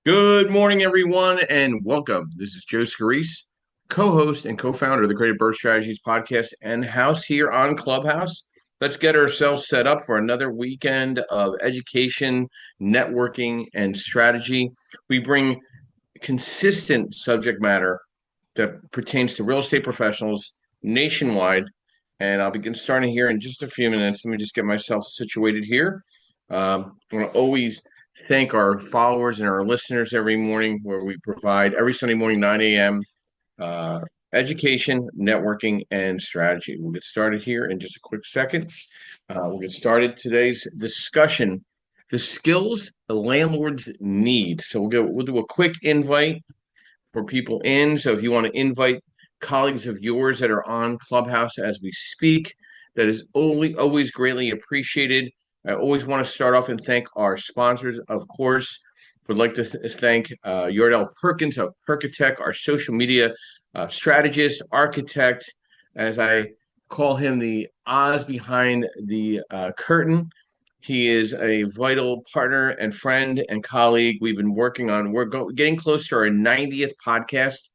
Good morning, everyone, and welcome. This is Joe Scarice, co-host and co-founder of the Creative Birth Strategies podcast and house here on Clubhouse. Let's get ourselves set up for another weekend of education, networking, and strategy. We bring consistent subject matter that pertains to real estate professionals nationwide. And I'll begin starting here in just a few minutes. Let me just get myself situated here. I want to always thank our followers and our listeners every morning, where we provide every Sunday morning, 9 a.m. Uh, education, networking, and strategy. We'll get started here in just a quick second. We'll get started today's discussion, the skills the landlords need. So we'll do a quick invite for people in. So if you want to invite colleagues of yours that are on Clubhouse as we speak, that is always greatly appreciated. I always want to start off and thank our sponsors, of course. Would like to thank Yordell Perkins of Perkatech, our social media strategist, architect, as I call him, the Oz behind the curtain. He is a vital partner and friend and colleague. We've been working on, getting close to our 90th podcast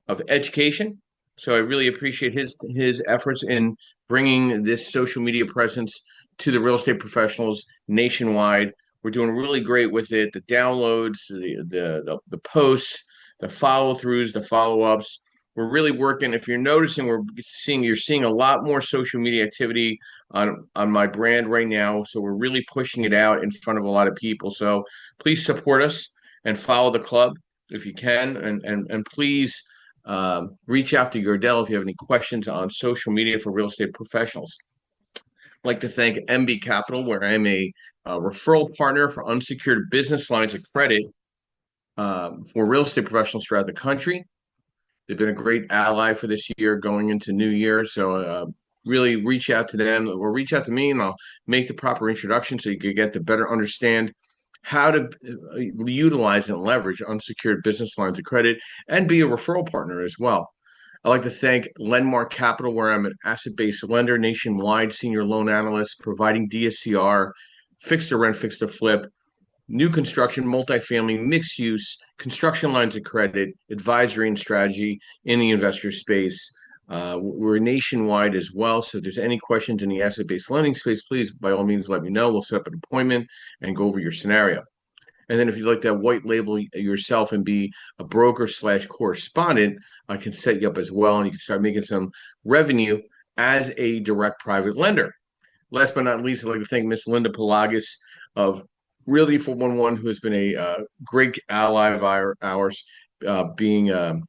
of education. So I really appreciate his efforts in bringing this social media presence to the real estate professionals nationwide. We're doing really great with it. The downloads, the posts, the follow throughs, the follow ups. We're really working. If you're noticing, you're seeing a lot more social media activity on my brand right now. So we're really pushing it out in front of a lot of people. So please support us and follow the club if you can, and please reach out to Yordell if you have any questions on social media for real estate professionals. I'd like to thank MB Capital, where I'm a referral partner for unsecured business lines of credit for real estate professionals throughout the country. They've been a great ally for this year going into New Year. So really reach out to them or reach out to me, and I'll make the proper introduction so you can get to better understand how to utilize and leverage unsecured business lines of credit and be a referral partner as well. I'd like to thank Lendmark Capital, where I'm an asset-based lender nationwide, senior loan analyst, providing DSCR, fixed to rent, fixed to flip, new construction, multifamily, mixed use, construction lines of credit, advisory and strategy in the investor space. We're nationwide as well. So if there's any questions in the asset-based lending space, please, by all means, let me know. We'll set up an appointment and go over your scenario. And then if you'd like to white label yourself and be a broker slash correspondent, I can set you up as well. And you can start making some revenue as a direct private lender. Last but not least, I'd like to thank Miss Linda Pelagas of Realty 411, who has been a great ally of ours, being a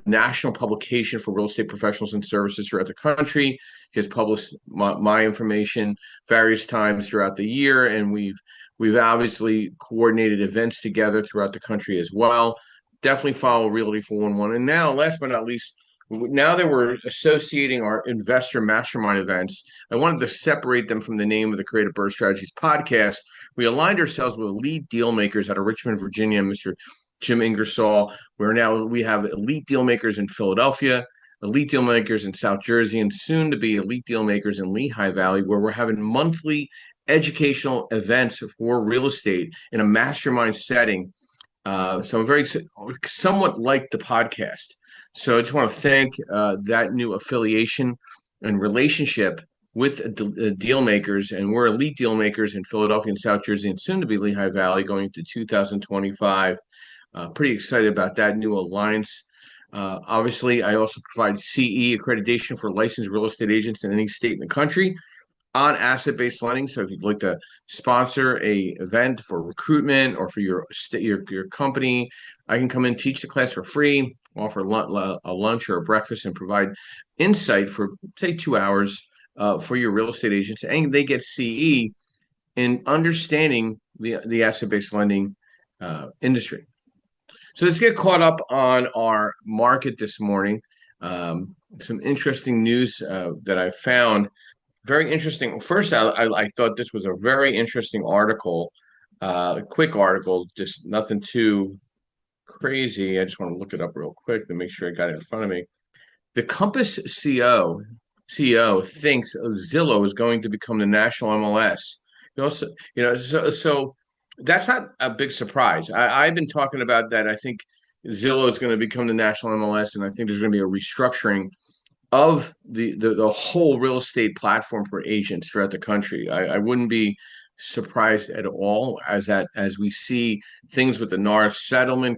national publication for real estate professionals and services throughout the country. He has published my information various times throughout the year, and we've obviously coordinated events together throughout the country as well. Definitely follow Realty 411. And now, last but not least, now that we're associating our investor mastermind events, I wanted to separate them from the name of the Creative Birth Strategies podcast. We aligned ourselves with lead deal makers out of Richmond, Virginia, Mr. Jim Ingersoll. We have elite deal makers in Philadelphia, elite deal makers in South Jersey, and soon to be elite deal makers in Lehigh Valley, where we're having monthly educational events for real estate in a mastermind setting. So I'm very somewhat like the podcast. So I just want to thank that new affiliation and relationship with deal makers, and we're elite deal makers in Philadelphia and South Jersey, and soon to be Lehigh Valley going into 2025. Pretty excited about that new alliance. Obviously, I also provide CE accreditation for licensed real estate agents in any state in the country on asset-based lending. So if you'd like to sponsor a event for recruitment or for your company, I can come in, teach the class for free, offer a lunch or a breakfast, and provide insight for, say, 2 hours for your real estate agents. And they get CE in understanding the asset-based lending industry. So let's get caught up on our market this morning. Some interesting news that I found. Very interesting. First, I thought this was a very interesting article, a quick article, just nothing too crazy. I just want to look it up real quick to make sure I got it in front of me. The Compass CEO thinks Zillow is going to become the national MLS. You know, so That's not a big surprise. I've been talking about that. I think Zillow is going to become the national MLS, and I think there's going to be a restructuring of the whole real estate platform for agents throughout the country. I wouldn't be surprised at all as we see things with the NAR settling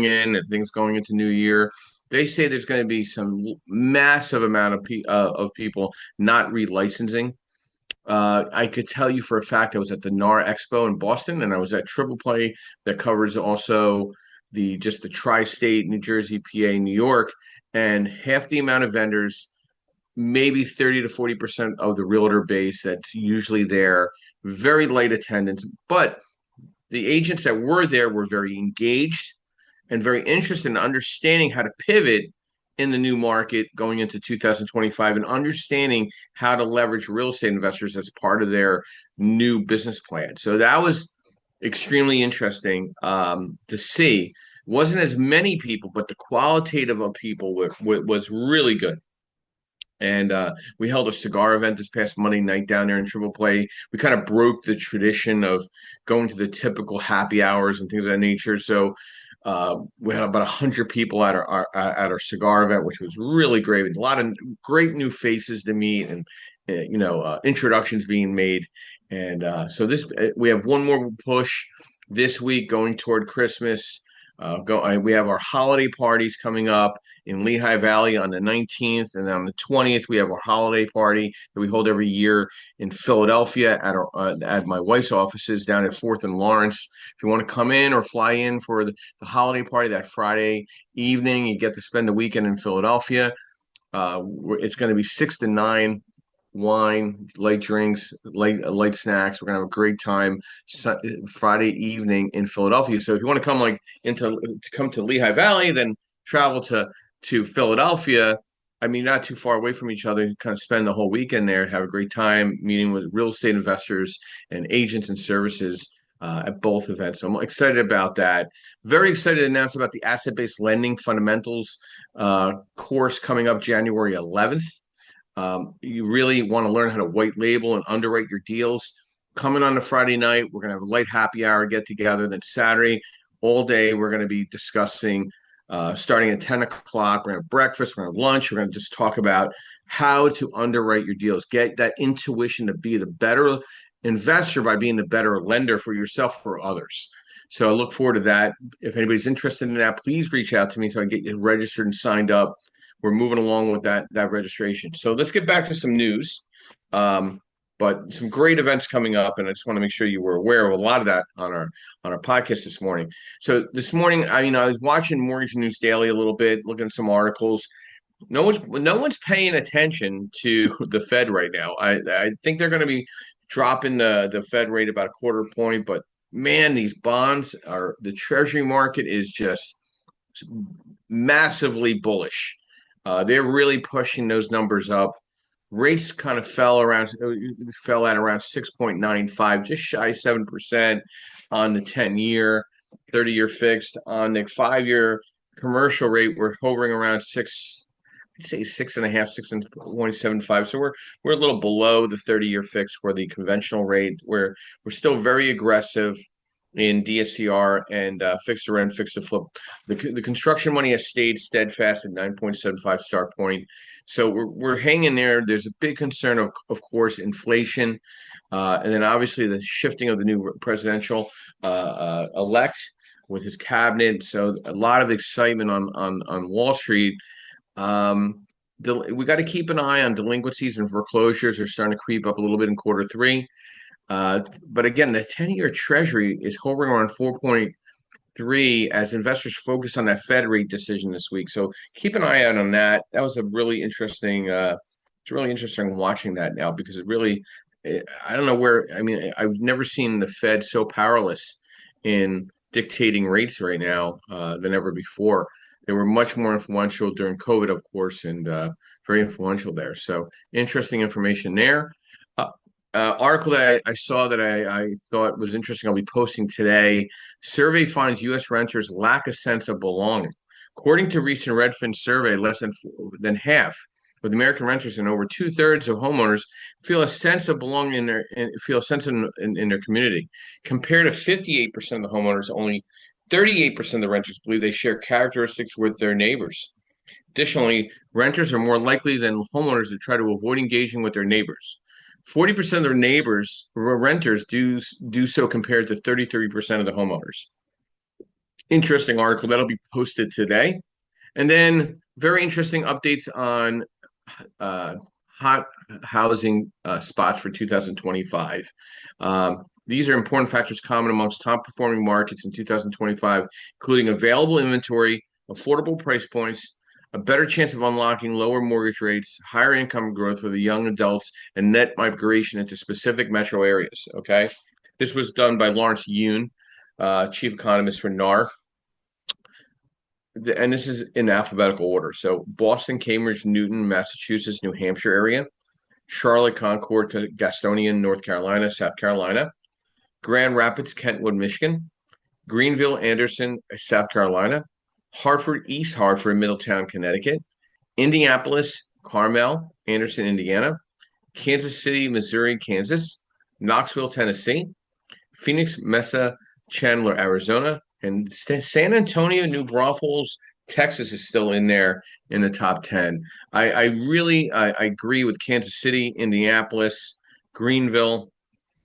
in and things going into New Year. They say there's going to be some massive amount of people not relicensing. I could tell you for a fact I was at the NAR Expo in Boston, and I was at Triple Play that covers also the tri-state, New Jersey, PA, New York, and half the amount of vendors, maybe 30 to 40% of the realtor base that's usually there, very light attendance. But the agents that were there were very engaged and very interested in understanding how to pivot in the new market going into 2025 and understanding how to leverage real estate investors as part of their new business plan. So that was extremely interesting to see. It wasn't as many people, but the qualitative of people was really good. And we held a cigar event this past Monday night down there in Triple Play. We kind of broke the tradition of going to the typical happy hours and things of that nature. So we had about 100 people at our cigar event, which was really great. A lot of great new faces to meet, and introductions being made. And so this we have one more push this week going toward Christmas. We have our holiday parties coming up in Lehigh Valley on the 19th, and then on the 20th we have our holiday party that we hold every year in Philadelphia at my wife's offices down at Fourth and Lawrence. If you want to come in or fly in for the holiday party that Friday evening, you get to spend the weekend in Philadelphia. It's going to be 6 to 9, wine, light drinks, light snacks. We're gonna have a great time Friday evening in Philadelphia. So if you want to come to Lehigh Valley, then travel to Philadelphia. I mean, not too far away from each other. Kind of spend the whole weekend there, have a great time meeting with real estate investors and agents and services at both events. So I'm excited about that. Very excited to announce about the asset-based lending fundamentals course coming up January 11th. You really want to learn how to white label and underwrite your deals. Coming on a Friday night, we're going to have a light happy hour get together. Then Saturday, all day, we're going to be discussing starting at 10 o'clock. We're going to have breakfast, we're going to have lunch. We're going to just talk about how to underwrite your deals, get that intuition to be the better investor by being the better lender for yourself or others. So I look forward to that. If anybody's interested in that, please reach out to me so I can get you registered and signed up. We're moving along with that registration. So let's get back to some news. But some great events coming up, and I just want to make sure you were aware of a lot of that on our podcast this morning. So this morning, I was watching Mortgage News Daily a little bit, looking at some articles. No one's paying attention to the Fed right now. I think they're going to be dropping the Fed rate about a quarter point, but man, these bonds the Treasury market is just massively bullish. They're really pushing those numbers up. Rates kind of fell at around 6.95, just shy 7% on the 10-year, 30-year fixed. On the 5-year commercial rate, we're hovering around I'd say 6.5, 6.75. So we're a little below the 30-year fixed for the conventional rate. We're still very aggressive in DSCR and fixed to rent, fixed to flip. The construction money has stayed steadfast at 9.75 start point. So we're hanging there. There's a big concern of course, inflation, and then obviously the shifting of the new presidential elect with his cabinet. So a lot of excitement on Wall Street. We got to keep an eye on delinquencies and foreclosures are starting to creep up a little bit in quarter three. But again, the 10-year Treasury is hovering around 4.3 as investors focus on that Fed rate decision this week. So keep an eye out on that. That was a really interesting. It's really interesting watching that now because I don't know where. I mean, I've never seen the Fed so powerless in dictating rates right now than ever before. They were much more influential during COVID, of course, and very influential there. So interesting information there. Article that I saw that I thought was interesting, I'll be posting today. Survey finds U.S. renters lack a sense of belonging. According to recent Redfin survey, less than half with American renters, and over two-thirds of homeowners feel a sense of belonging feel a sense in their community. Compared to 58% of the homeowners, only 38% of the renters believe they share characteristics with their neighbors. Additionally, renters are more likely than homeowners to try to avoid engaging with their neighbors. 40% of their neighbors, renters, do so compared to 33% of the homeowners. Interesting article that'll be posted today. And then very interesting updates on hot housing spots for 2025. These are important factors common amongst top performing markets in 2025, including available inventory, affordable price points, a better chance of unlocking lower mortgage rates, higher income growth for the young adults, and net migration into specific metro areas. Okay. This was done by Lawrence Yun, chief economist for NAR. And this is in alphabetical order. So Boston, Cambridge, Newton, Massachusetts, New Hampshire area, Charlotte, Concord, Gastonia, North Carolina, South Carolina, Grand Rapids, Kentwood, Michigan, Greenville, Anderson, South Carolina, Hartford, East Hartford, Middletown, Connecticut, Indianapolis, Carmel, Anderson, Indiana, Kansas City, Missouri, Kansas, Knoxville, Tennessee, Phoenix, Mesa, Chandler, Arizona, and San Antonio, New Braunfels, Texas is still in there in the top 10. I really agree with Kansas City, Indianapolis, Greenville.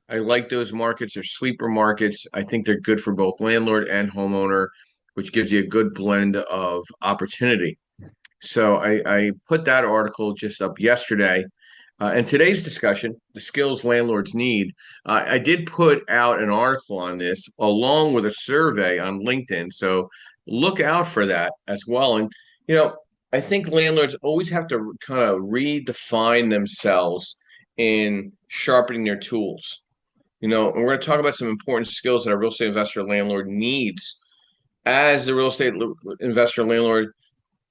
I like those markets. They're sleeper markets. I think they're good for both landlord and homeowner, which gives you a good blend of opportunity. So I put that article just up yesterday. And today's discussion, the skills landlords need, I did put out an article on this along with a survey on LinkedIn. So look out for that as well. And, I think landlords always have to kind of redefine themselves in sharpening their tools. And we're going to talk about some important skills that a real estate investor landlord needs. As the real estate investor landlord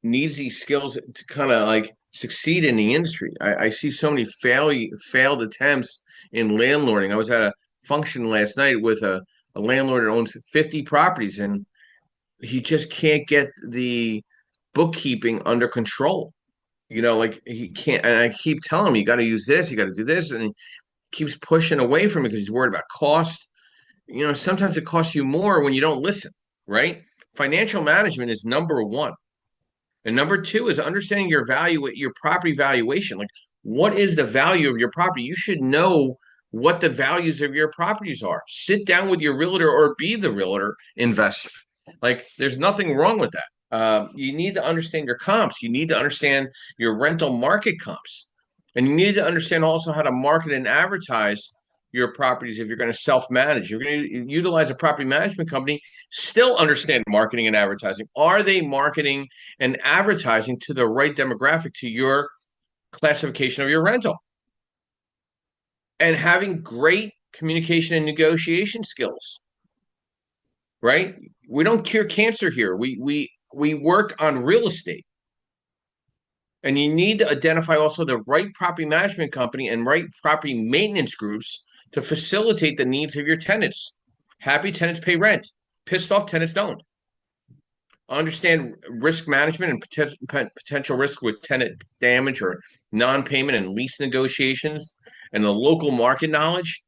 needs these skills to kind of like succeed in the industry. I see so many failed attempts in landlording. I was at a function last night with a landlord that owns 50 properties, and he just can't get the bookkeeping under control. Like he can't. And I keep telling him, you got to use this, you got to do this, and he keeps pushing away from it because he's worried about cost. Sometimes it costs you more when you don't listen, right? Financial management is number one. And number two is understanding your property valuation. Like, what is the value of your property? You should know what the values of your properties are. Sit down with your realtor or be the realtor investor. Like, there's nothing wrong with that. You need to understand your comps. You need to understand your rental market comps. And you need to understand also how to market and advertise your properties if you're going to self-manage. You're going to utilize a property management company, still understand marketing and advertising. Are they marketing and advertising to the right demographic, to your classification of your rental? And having great communication and negotiation skills, right? We don't cure cancer here. We work on real estate. And you need to identify also the right property management company and right property maintenance groups to facilitate the needs of your tenants. Happy tenants pay rent. Pissed off tenants don't. Understand risk management and potential risk with tenant damage or non-payment and lease negotiations, and the local market knowledge,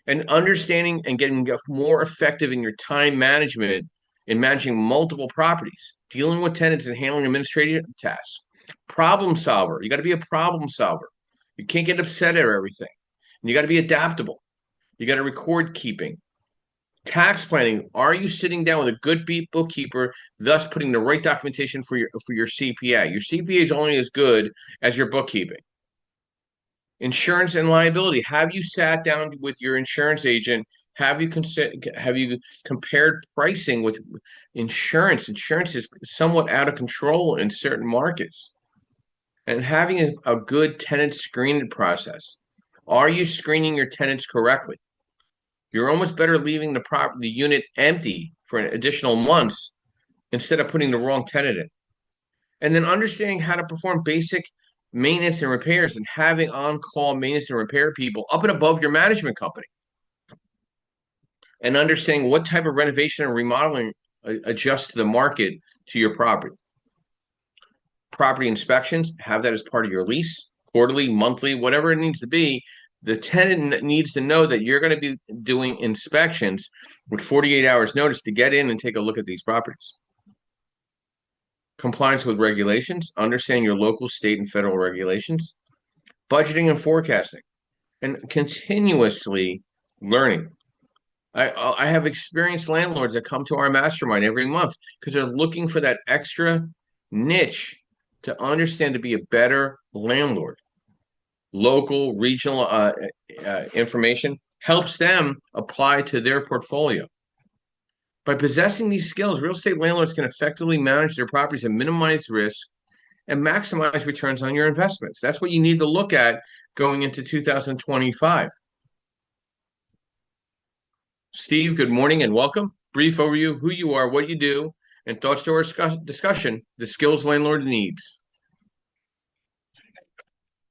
and understanding and getting more effective in your time management in managing multiple properties, dealing with tenants and handling administrative tasks. Problem solver. You got to be a problem solver. You can't get upset at everything. And you got to be adaptable. You got to record keeping. Tax planning. Are you sitting down with a good bookkeeper, thus putting the right documentation for your CPA? Your CPA is only as good as your bookkeeping. Insurance and liability. Have you sat down with your insurance agent? Have you compared pricing with insurance? Insurance is somewhat out of control in certain markets. And having a good tenant screening process. Are you screening your tenants correctly? You're almost better leaving the unit empty for additional months instead of putting the wrong tenant in. And then understanding how to perform basic maintenance and repairs and having on-call maintenance and repair people up and above your management company. And understanding what type of renovation and remodeling adjust to the market to your property. property inspections, have that as part of your lease, quarterly, monthly, whatever it needs to be. The tenant needs to know that you're going to be doing inspections with 48 hours notice to get in and take a look at these properties. Compliance with regulations, understanding your local, state, and federal regulations, budgeting and forecasting, and continuously learning. I have experienced landlords that come to our mastermind every month because they're looking for that extra niche to understand to be a better landlord. Local, regional information helps them apply to their portfolio. By possessing these skills, real estate landlords can effectively manage their properties and minimize risk and maximize returns on your investments. That's what you need to look at going into 2025. Steve, good morning and welcome. Brief overview, who you are, what you do, and thoughts to our discussion, the skills landlord needs.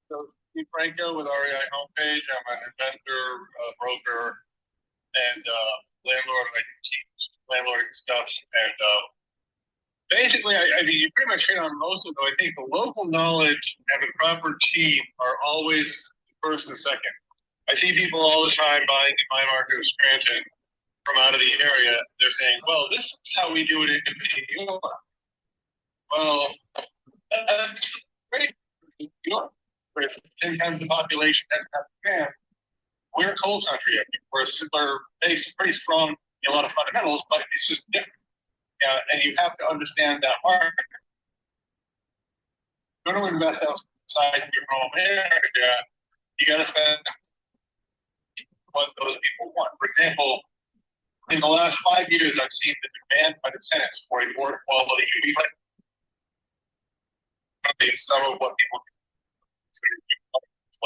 So Steve Franco with REI Homepage. I'm an investor, broker, and landlord. I teach landlording stuff. And basically, I mean, you pretty much hit on most of it. I think the local knowledge and the proper team are always first and second. I see people all the time buying in my market of Scranton from out of the area. They're saying, well, this is how we do it in New York. Well, that's great. New York, with 10 times the population, 10 times the demand, we're coal country. We're similar, pretty strong in a lot of fundamentals, but it's just different. And you have to understand that market. If you're going to invest outside your home area, you got to spend what those people want. For example, in the last 5 years, I've seen the demand by the tenants for a more quality UV light. Some of what people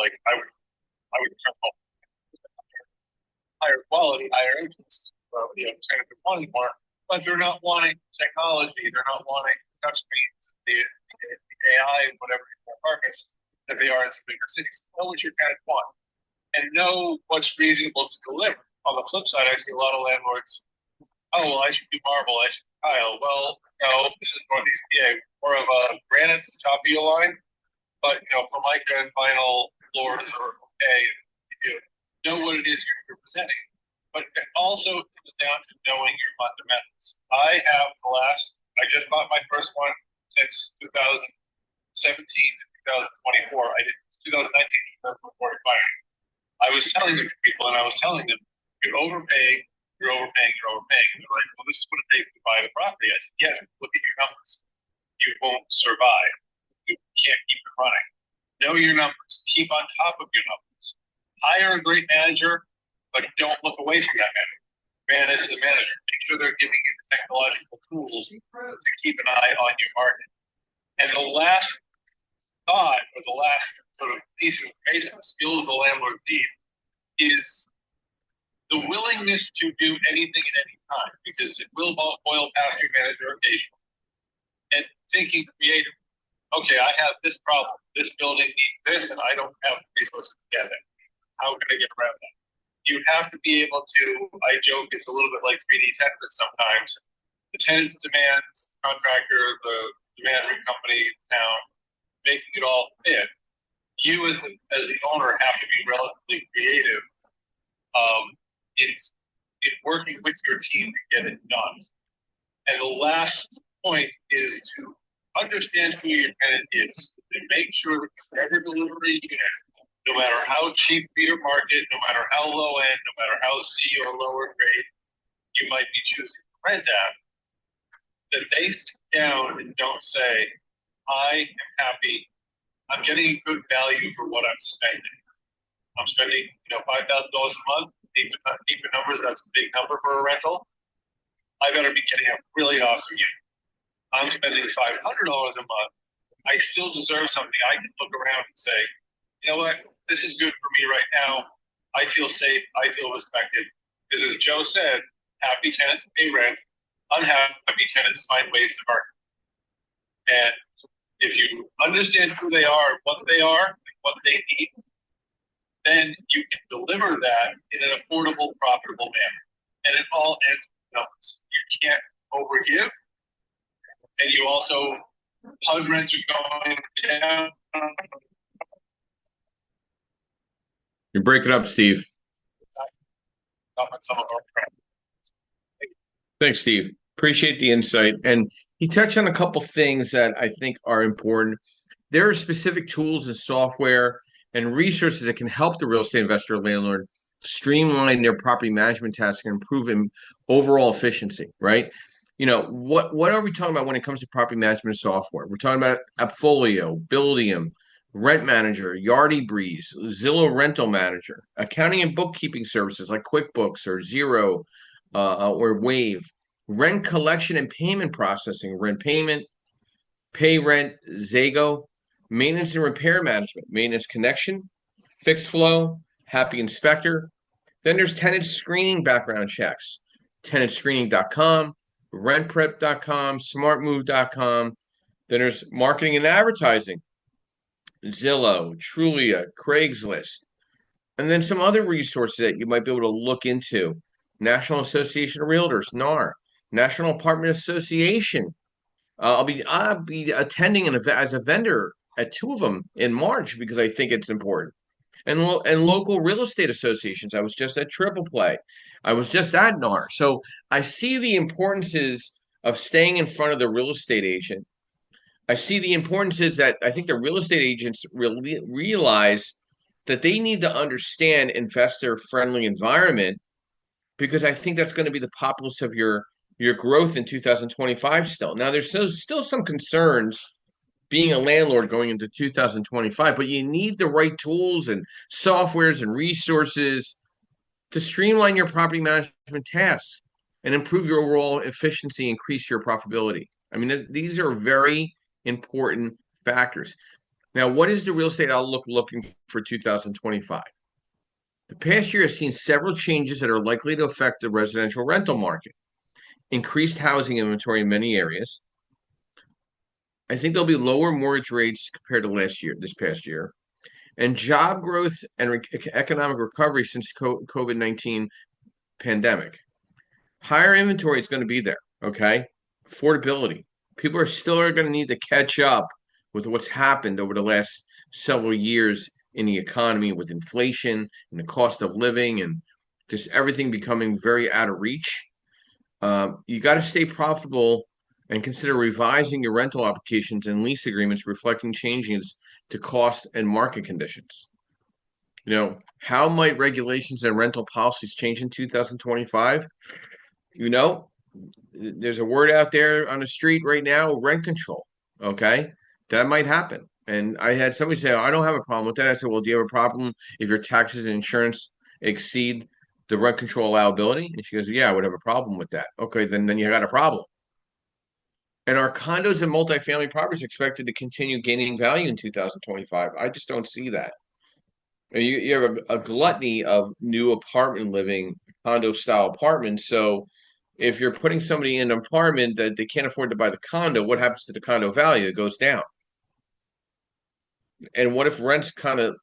like, I would higher quality, higher interest. Tenants are wanting more, but they're not wanting technology. They're not wanting touch screens, the AI, and whatever in their markets that they are in some bigger cities. Know what your tenants want and know what's reasonable to deliver. On the flip side, I see a lot of landlords, oh, well, I should do marble, I should do tile. Well, no, this is Northeast PA. More of a granite's the top of your line, but, Formica and vinyl floors are okay. You know what it is you're presenting. But it also comes down to knowing your fundamentals. I just bought my first one since 2017 to 2024. I did 2019 before expiring. I was selling them to people, and I was telling them, you're overpaying, you're overpaying, you're overpaying. And they're like, well, this is what it takes to buy the property. I said, yes, look at your numbers. You won't survive. You can't keep it running. Know your numbers. Keep on top of your numbers. Hire a great manager, but don't look away from that manager. Manage the manager. Make sure they're giving you the technological tools to keep an eye on your market. And the last thought, or the last sort of piece of information, the skills the landlord needs, is the willingness to do anything at any time, because it will boil past your manager occasionally. And thinking creative. Okay, I have this problem. This building needs this, and I don't have the resources to get it. How can I get around that? You have to be able to, I joke, it's a little bit like 3D Tetris sometimes. The tenant's demands, the contractor, the demand rig company, town, making it all fit. You as the owner have to be relatively creative in working with your team to get it done. And the last point is to understand who your tenant is and make sure that every delivery you get, no matter how cheap your market, no matter how low end, no matter how C or lower grade you might be choosing to rent at, that they sit down and don't say, I am happy, I'm getting good value for what I'm spending. I'm spending, $5,000 a month. Keep the numbers. That's a big number for a rental. I better be getting a really awesome unit. I'm spending $500 a month. I still deserve something. I can look around and say, you know what? This is good for me right now. I feel safe. I feel respected. Because as Joe said, happy tenants pay rent. Unhappy tenants find ways to market. And if you understand who they are, what they are, and what they need, then you can deliver that in an affordable, profitable manner. And it all ends with numbers. You can't overgive, and you also HUD rents are going down. You're breaking up, Steve. Some of our Thanks, Steve. Appreciate the insight. And he touched on a couple things that I think are important. There are specific tools and software and resources that can help the real estate investor or landlord streamline their property management tasks and improve overall efficiency, right? What are we talking about when it comes to property management software? We're talking about Appfolio, Buildium, Rent Manager, Yardy Breeze, Zillow Rental Manager, accounting and bookkeeping services like QuickBooks or Zero or Wave, rent collection and payment processing, rent payment, pay rent, Zago, maintenance and repair management, maintenance connection, fixed flow, happy inspector. Then there's tenant screening background checks, tenantscreening.com, rentprep.com, smartmove.com. Then there's marketing and advertising, Zillow, Trulia, Craigslist, and then some other resources that you might be able to look into. National Association of Realtors, NAR, National Apartment Association. I'll be attending as a vendor at two of them in March because I think it's important. And local real estate associations. I was just at Triple Play. I was just at NAR. So I see the importances of staying in front of the real estate agent. I see the importances that I think the real estate agents really realize that they need to understand investor friendly environment because I think that's going to be the populace of your growth in 2025 still. Now there's still some concerns being a landlord going into 2025, but you need the right tools and softwares and resources to streamline your property management tasks and improve your overall efficiency, increase your profitability. I mean, these are very important factors. Now, what is the real estate outlook looking for 2025? The past year has seen several changes that are likely to affect the residential rental market. Increased housing inventory in many areas. I think there'll be lower mortgage rates compared to this past year, and job growth and economic recovery since COVID-19 pandemic. Higher inventory is going to be there, okay? Affordability. People are going to need to catch up with what's happened over the last several years in the economy with inflation and the cost of living and just everything becoming very out of reach. You got to stay profitable and consider revising your rental applications and lease agreements reflecting changes to cost and market conditions. How might regulations and rental policies change in 2025? There's a word out there on the street right now, rent control. Okay. That might happen. And I had somebody say, I don't have a problem with that. I said, well, do you have a problem if your taxes and insurance exceed the rent control allowability? And she goes, yeah, I would have a problem with that. Okay, then you got a problem. And are condos and multifamily properties expected to continue gaining value in 2025? I just don't see that. You have a gluttony of new apartment living, condo style apartments. So if you're putting somebody in an apartment that they can't afford to buy the condo, what happens to the condo value? It goes down. And what if rents kind of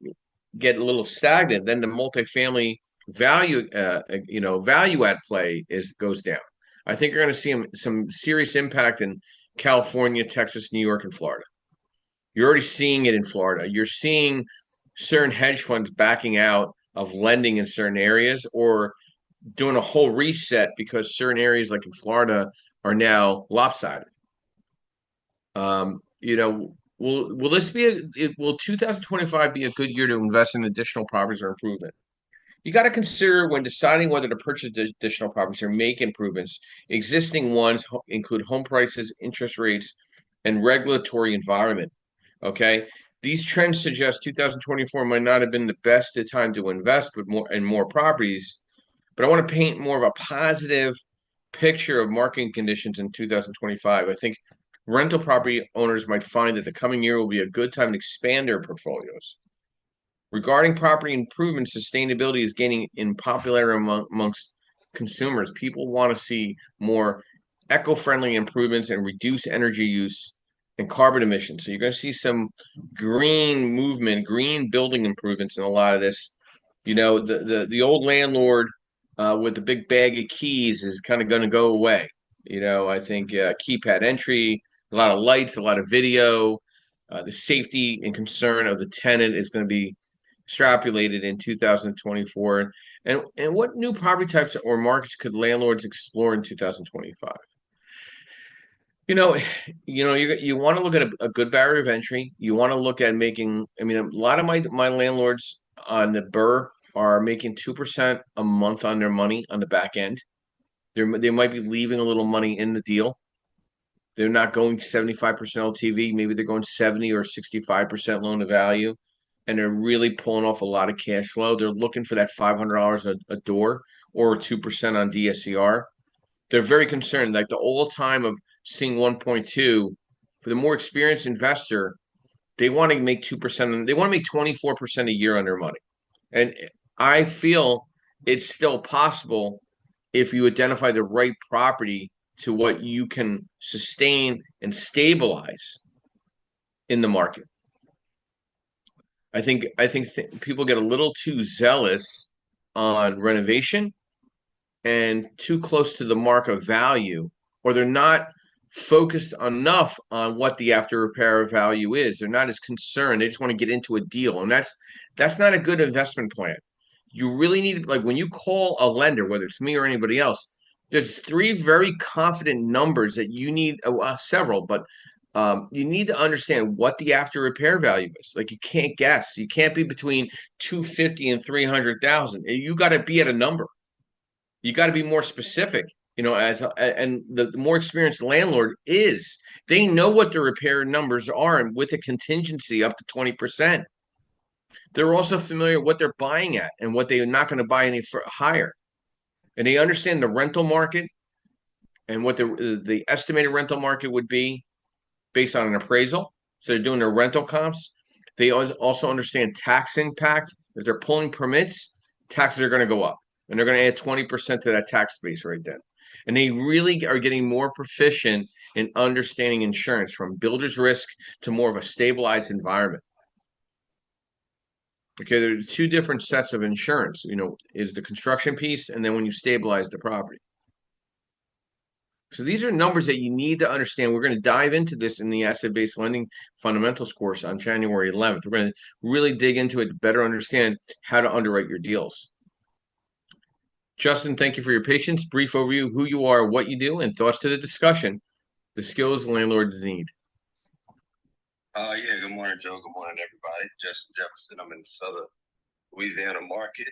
get a little stagnant? Then the multifamily value at play goes down. I think you're going to see some serious impact in California, Texas, New York, and Florida. You're already seeing it in Florida. You're seeing certain hedge funds backing out of lending in certain areas or doing a whole reset because certain areas like in Florida are now lopsided. Will this will 2025 be a good year to invest in additional properties or improvement? You got to consider when deciding whether to purchase additional properties or make improvements. Existing ones include home prices, interest rates, and regulatory environment. Okay, these trends suggest 2024 might not have been the best time to invest with more properties, but I want to paint more of a positive picture of market conditions in 2025. I think rental property owners might find that the coming year will be a good time to expand their portfolios. Regarding property improvement, sustainability is gaining in popularity amongst consumers. People want to see more eco-friendly improvements and reduce energy use and carbon emissions. So you're going to see some green movement, green building improvements in a lot of this. The old landlord with the big bag of keys is kind of going to go away. I think keypad entry, A lot of lights, a lot of video. The safety and concern of the tenant is going to be extrapolated in 2024. And what new property types or markets could landlords explore in 2025? You know, you want to look at a good barrier of entry. You want to look at making. I mean, a lot of my landlords on the Burr are making 2% a month on their money on the back end. They might be leaving a little money in the deal. They're not going 75% LTV. Maybe they're going 70 or 65% loan to value, and they're really pulling off a lot of cash flow. They're looking for that $500 a door or 2% on DSCR. They're very concerned. Like the old time of seeing 1.2, for the more experienced investor, they want to make 2%. They want to make 24% a year on their money. And I feel it's still possible if you identify the right property to what you can sustain and stabilize in the market. I think people get a little too zealous on renovation and too close to the mark of value, or they're not focused enough on what the after repair value is. They're not as concerned. They just want to get into a deal. And that's not a good investment plan. You really need, like when you call a lender, whether it's me or anybody else, there's three very confident numbers that you need, several, but you need to understand what the after repair value is. Like you can't guess. You can't be between 250 and 300,000. You got to be at a number. You got to be more specific, and the more experienced landlord is, they know what the repair numbers are, and with a contingency up to 20%. They're also familiar with what they're buying at and what they're not going to buy any higher. And they understand the rental market and what the estimated rental market would be based on an appraisal. So they're doing their rental comps. They also understand tax impact. If they're pulling permits, taxes are going to go up, and they're going to add 20% to that tax base right then. And they really are getting more proficient in understanding insurance, from builder's risk to more of a stabilized environment. Okay, there's two different sets of insurance, is the construction piece, and then when you stabilize the property. So these are numbers that you need to understand. We're going to dive into this in the asset-based lending fundamentals course on January 11th. We're going to really dig into it to better understand how to underwrite your deals. Justin, thank you for your patience. Brief overview of who you are, what you do, and thoughts to the discussion. The skills landlords need. Yeah, good morning, Joe. Good morning, everybody. Justin Jefferson. I'm in the southern Louisiana market.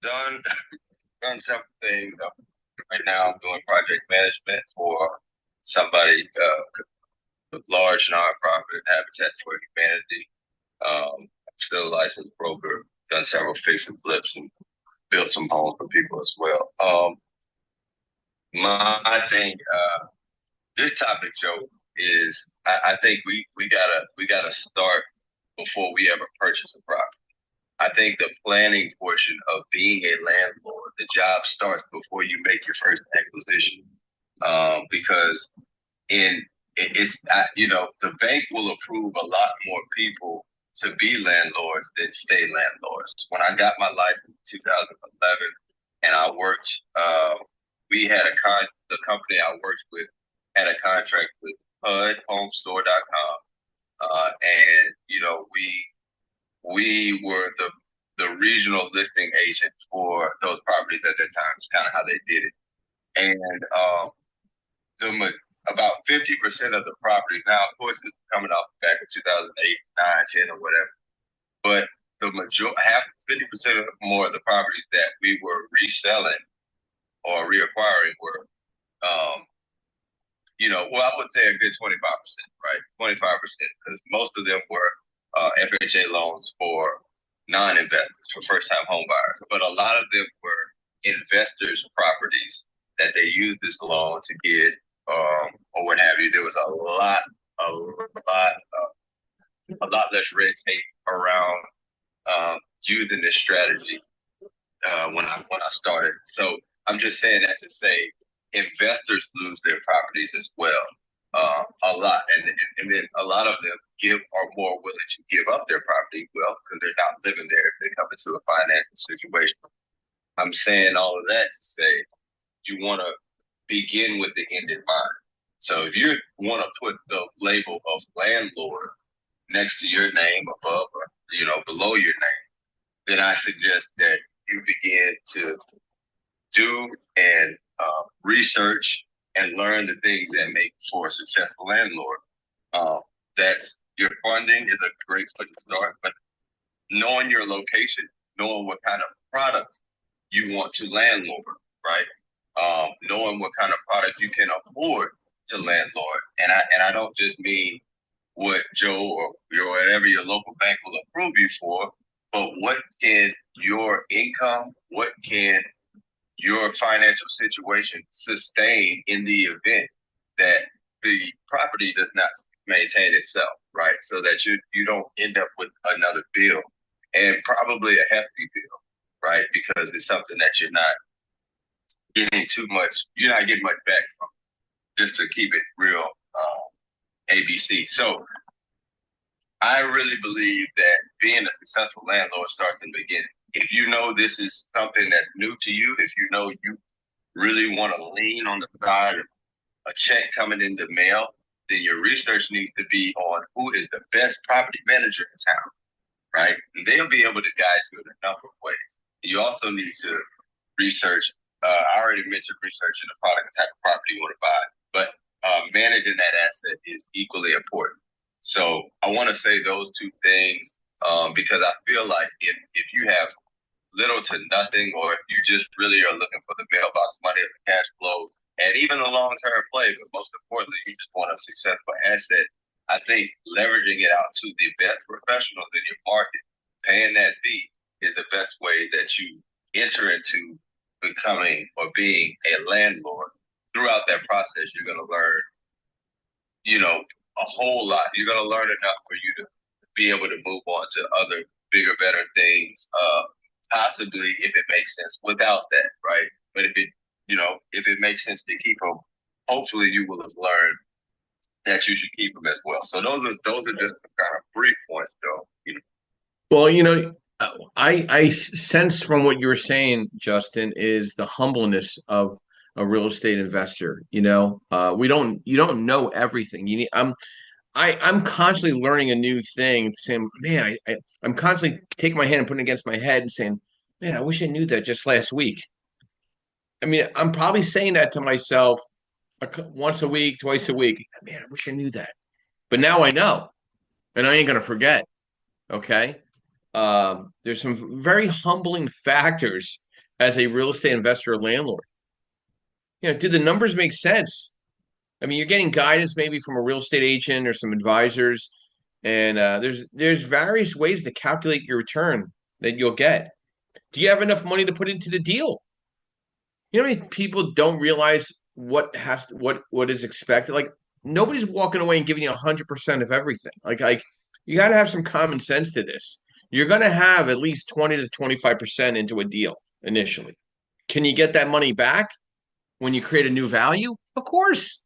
Done several things. Right now, I'm doing project management for somebody, large nonprofit, Habitat for Humanity. I'm still a licensed broker. Done several fix and flips and built some homes for people as well. My thing, good topic, Joe, is I think we gotta start before we ever purchase a property. I think the planning portion of being a landlord, the job starts before you make your first acquisition, because the bank will approve a lot more people to be landlords than stay landlords. When I got my license in 2011, and I worked, the company I worked with had a contract with HUDHomestore.com, and we were the regional listing agent for those properties at that time. It's kind of how they did it. And about 50% of the properties, now of course it's coming off back in 2008, 9, 10 or whatever, but the majority, 50% or more of the properties that we were reselling or reacquiring were, I would say a good 25%, right? 25%, because most of them were FHA loans for non-investors, for first-time home buyers. But a lot of them were investors' properties that they used this loan to get, or what have you. There was a lot less red tape around using this strategy when I started. So I'm just saying that to say investors lose their properties as well, a lot, and then a lot of them are more willing to give up their property, because they're not living there if they come into a financial situation. I'm saying all of that to say you want to begin with the end in mind. So if you want to put the label of landlord next to your name, above or below your name, then I suggest that you begin to do and research and learn the things that make for a successful landlord. That's your funding is a great place to start, but knowing your location, knowing what kind of product you want to landlord, right? Knowing what kind of product you can afford to landlord, and I don't just mean what Joe or whatever your local bank will approve you for, but what can your income, what can your financial situation sustain in the event that the property does not maintain itself, right? So that you don't end up with another bill, and probably a hefty bill, right? Because it's something that you're not getting much back from, just to keep it real ABC. So I really believe that being a successful landlord starts in the beginning. If you know this is something that's new to you, if you know you really want to lean on the side of a check coming in the mail, then your research needs to be on who is the best property manager in town, right? And they'll be able to guide you in a number of ways. You also need to research. I already mentioned researching the product and type of property you want to buy, but managing that asset is equally important. So I want to say those two things because I feel like if you have little to nothing, or if you just really are looking for the mailbox money or the cash flow, and even a long-term play, but most importantly, you just want a successful asset, I think leveraging it out to the best professionals in your market, paying that fee is the best way that you enter into becoming or being a landlord. Throughout that process, you're going to learn, a whole lot. You're going to learn enough for you to be able to move on to other bigger, better things, possibly if it makes sense without that, right? But if it makes sense to keep them, hopefully you will have learned that you should keep them as well. So those are just some kind of brief points, though. Well, I sense from what you were saying, Justin, is the humbleness of a real estate investor. You you don't know everything. I'm constantly learning a new thing, saying, man, I'm constantly taking my hand and putting it against my head and saying, man, I wish I knew that just last week. I mean, I'm probably saying that to myself once a week, twice a week. Man, I wish I knew that. But now I know, and I ain't gonna forget. Okay. There's some very humbling factors as a real estate investor or landlord. Do the numbers make sense? I mean, you're getting guidance maybe from a real estate agent or some advisors, and there's various ways to calculate your return that you'll get. Do you have enough money to put into the deal? You know how many people don't realize what is expected? Like nobody's walking away and giving you 100% of everything. Like you got to have some common sense to this. You're going to have at least 20 to 25% into a deal initially. Can you get that money back when you create a new value? Of course.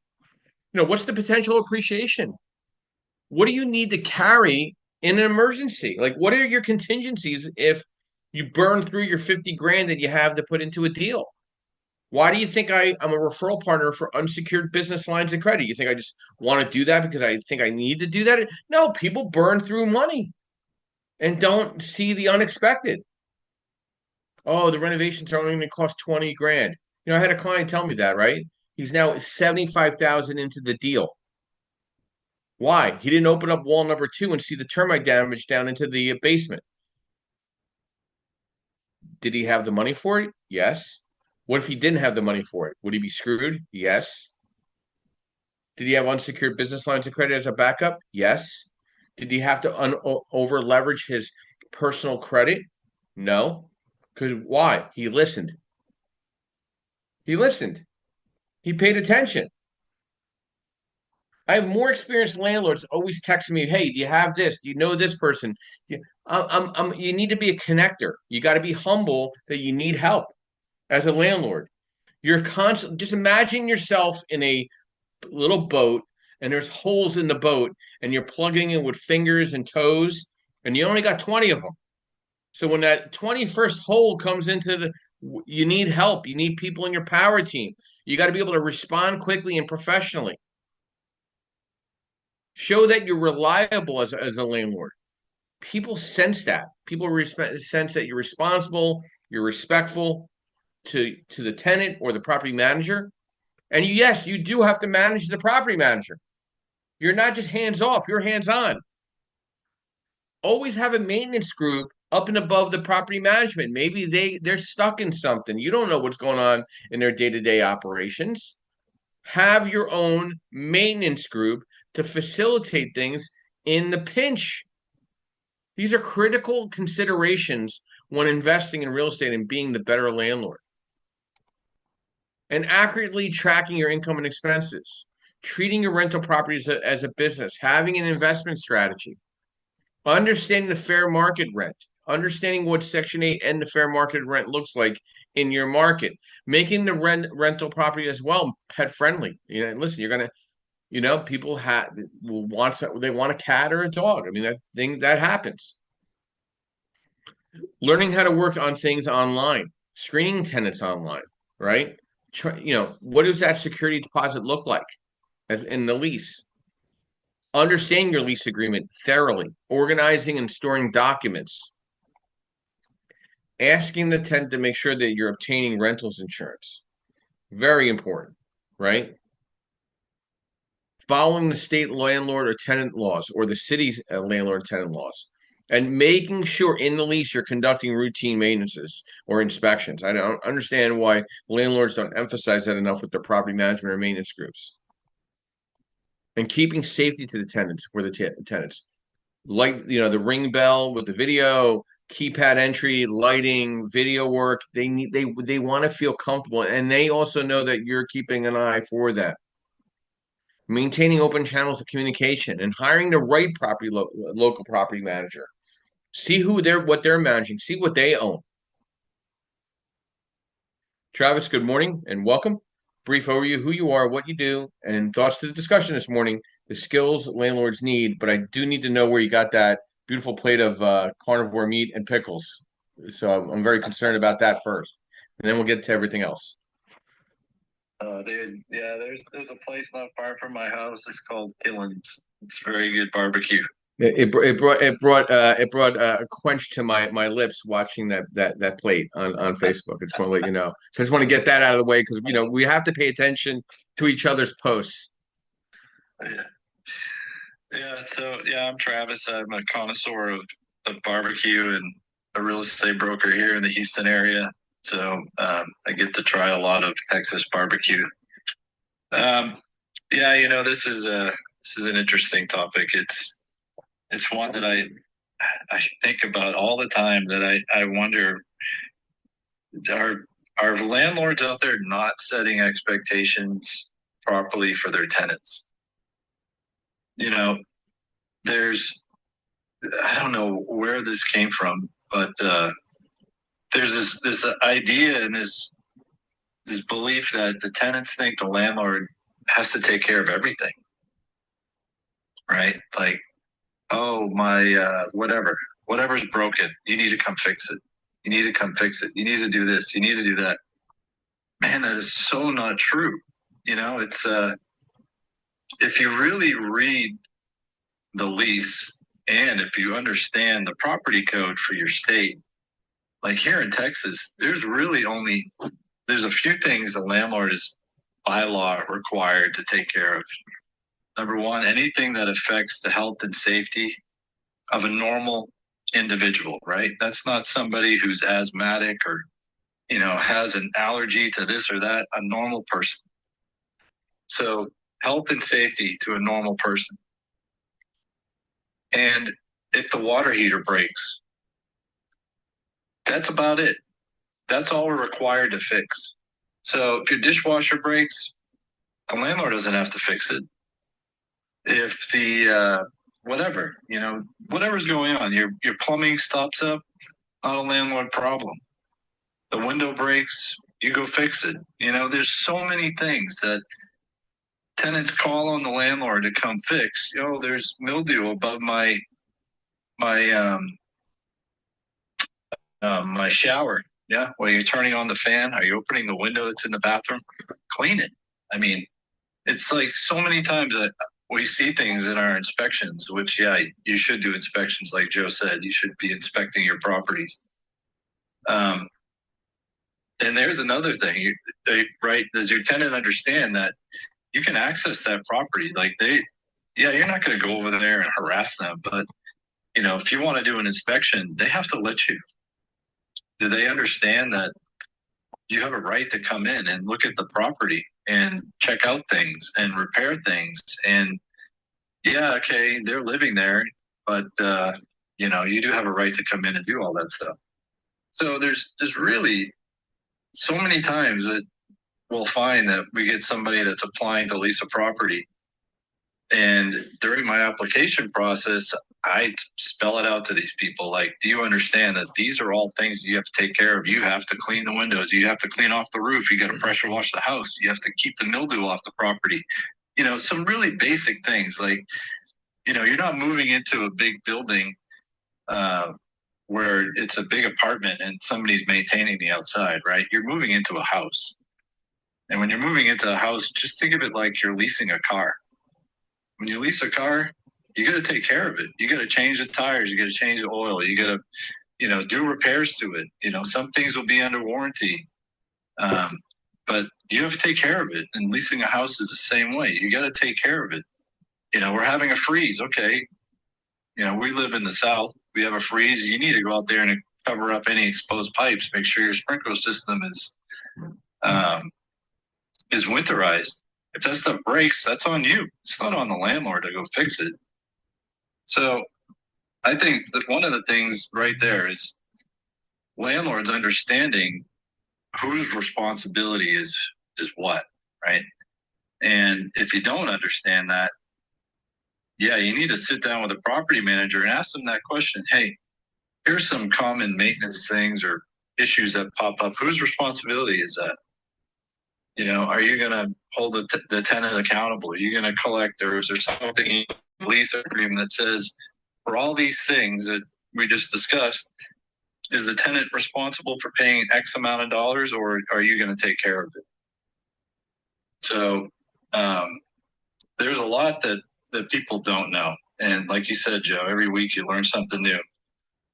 What's the potential appreciation? What do you need to carry in an emergency? Like, what are your contingencies if you burn through your 50 grand that you have to put into a deal? Why do you think I'm a referral partner for unsecured business lines of credit? You think I just want to do that because I think I need to do that? No, people burn through money and don't see the unexpected. Oh, the renovations are only going to cost 20 grand. I had a client tell me that, right? He's now 75,000 into the deal. Why? He didn't open up wall number 2 and see the termite damage down into the basement. Did he have the money for it? Yes. What if he didn't have the money for it? Would he be screwed? Yes. Did he have unsecured business lines of credit as a backup? Yes. Did he have to over leverage his personal credit? No. Because why? He listened. He listened. He paid attention. I have more experienced landlords always texting me, "Hey, do you have this? Do you know this person?" You need to be a connector. You got to be humble that you need help as a landlord. You're constant. Just imagine yourself in a little boat, and there's holes in the boat, and you're plugging in with fingers and toes, and you only got 20 of them. So when that 21st hole comes you need help. You need people in your power team. You got to be able to respond quickly and professionally. Show that you're reliable as a landlord. People sense that. People sense that you're responsible, you're respectful to the tenant or the property manager. And yes, you do have to manage the property manager. You're not just hands off, you're hands on. Always have a maintenance group up and above the property management. Maybe they're stuck in something. You don't know what's going on in their day-to-day operations. Have your own maintenance group to facilitate things in the pinch. These are critical considerations when investing in real estate and being the better landlord. And accurately tracking your income and expenses, treating your rental properties as a business, having an investment strategy, understanding the fair market rent, understanding what Section 8 and the fair market rent looks like in your market, making the rental property as well pet friendly. Listen, you're gonna, people they want a cat or a dog. I mean, that happens. Learning how to work on things online, screening tenants online, right? What does that security deposit look like in the lease? Understanding your lease agreement thoroughly, organizing and storing documents, asking the tenant to make sure that you're obtaining rentals insurance. Very important, right? Following the state landlord or tenant laws or the city's landlord tenant laws, and making sure in the lease you're conducting routine maintenances or inspections. I don't understand why landlords don't emphasize that enough with their property management or maintenance groups. And keeping safety to the tenants for the tenants. Like, the ring bell with the video, keypad entry, lighting, video work. They want to feel comfortable, and they also know that you're keeping an eye for that. Maintaining open channels of communication and hiring the right local property manager. See what they're managing. See what they own. Travis, good morning and welcome. Brief overview, who you are, what you do, and thoughts to the discussion this morning. The skills landlords need, but I do need to know where you got that beautiful plate of carnivore meat and pickles. So I'm very concerned about that first, and then we'll get to everything else. Dude, yeah, there's a place not far from my house. It's called Killen's. It's very good barbecue. It brought a quench to my lips watching that plate on Facebook. I just want to let you know. So I just want to get that out of the way because we have to pay attention to each other's posts. Yeah. Yeah. So yeah, I'm Travis. I'm a connoisseur of barbecue and a real estate broker here in the Houston area. So I get to try a lot of Texas barbecue. Yeah, this is an interesting topic. It's one that I think about all the time. That I wonder, are landlords out there not setting expectations properly for their tenants? I don't know where this came from, but there's this idea and this belief that the tenants think the landlord has to take care of everything, right? Like, oh, my whatever's broken, you need to come fix it. You need to come fix it. You need to do this. You need to do that. Man, that is so not true. It's if you really read the lease and if you understand the property code for your state, like here in Texas, there's a few things the landlord is by law required to take care of. Number one, anything that affects the health and safety of a normal individual, right? That's not somebody who's asthmatic or, has an allergy to this or that, a normal person. So health and safety to a normal person. And if the water heater breaks, that's about it. That's all we're required to fix. So if your dishwasher breaks, the landlord doesn't have to fix it. If the whatever's going on, your plumbing stops up, not a landlord problem. The window breaks, you go fix it. There's so many things that tenants call on the landlord to come fix. There's mildew above my shower. Yeah, well, you're turning on the fan. Are you opening the window that's in the bathroom? Clean it. I mean, it's like so many times that we see things in our inspections, which, yeah, you should do inspections. Like Joe said, you should be inspecting your properties. And there's another thing, right? Does your tenant understand that you can access that property? Like you're not going to go over there and harass them, but if you want to do an inspection, they have to let you. Do they understand that you have a right to come in and look at the property and check out things and repair things? And yeah, okay, they're living there, but you do have a right to come in and do all that stuff. So there's really so many times that we'll find that we get somebody that's applying to lease a property. And during my application process, I spell it out to these people. Like, do you understand that these are all things you have to take care of? You have to clean the windows. You have to clean off the roof. You got to pressure wash the house. You have to keep the mildew off the property. Some really basic things. Like, you're not moving into a big building where it's a big apartment and somebody's maintaining the outside, right? You're moving into a house. And when you're moving into a house, just think of it like you're leasing a car. When you lease a car, you got to take care of it. You got to change the tires. You got to change the oil. You got to, do repairs to it. Some things will be under warranty. But you have to take care of it. And leasing a house is the same way. You got to take care of it. We're having a freeze. Okay. We live in the South. We have a freeze. You need to go out there and cover up any exposed pipes. Make sure your sprinkler system is winterized. If that stuff breaks, that's on you. It's not on the landlord to go fix it. So I think that one of the things right there is landlords understanding whose responsibility is what, right? And if you don't understand that, yeah, you need to sit down with a property manager and ask them that question. Hey, here's some common maintenance things or issues that pop up. Whose responsibility is that? Are you going to hold the tenant accountable? Are you going to collect, or is there something in the lease agreement that says for all these things that we just discussed, is the tenant responsible for paying X amount of dollars, or are you going to take care of it? So there's a lot that people don't know. And like you said, Joe, every week you learn something new.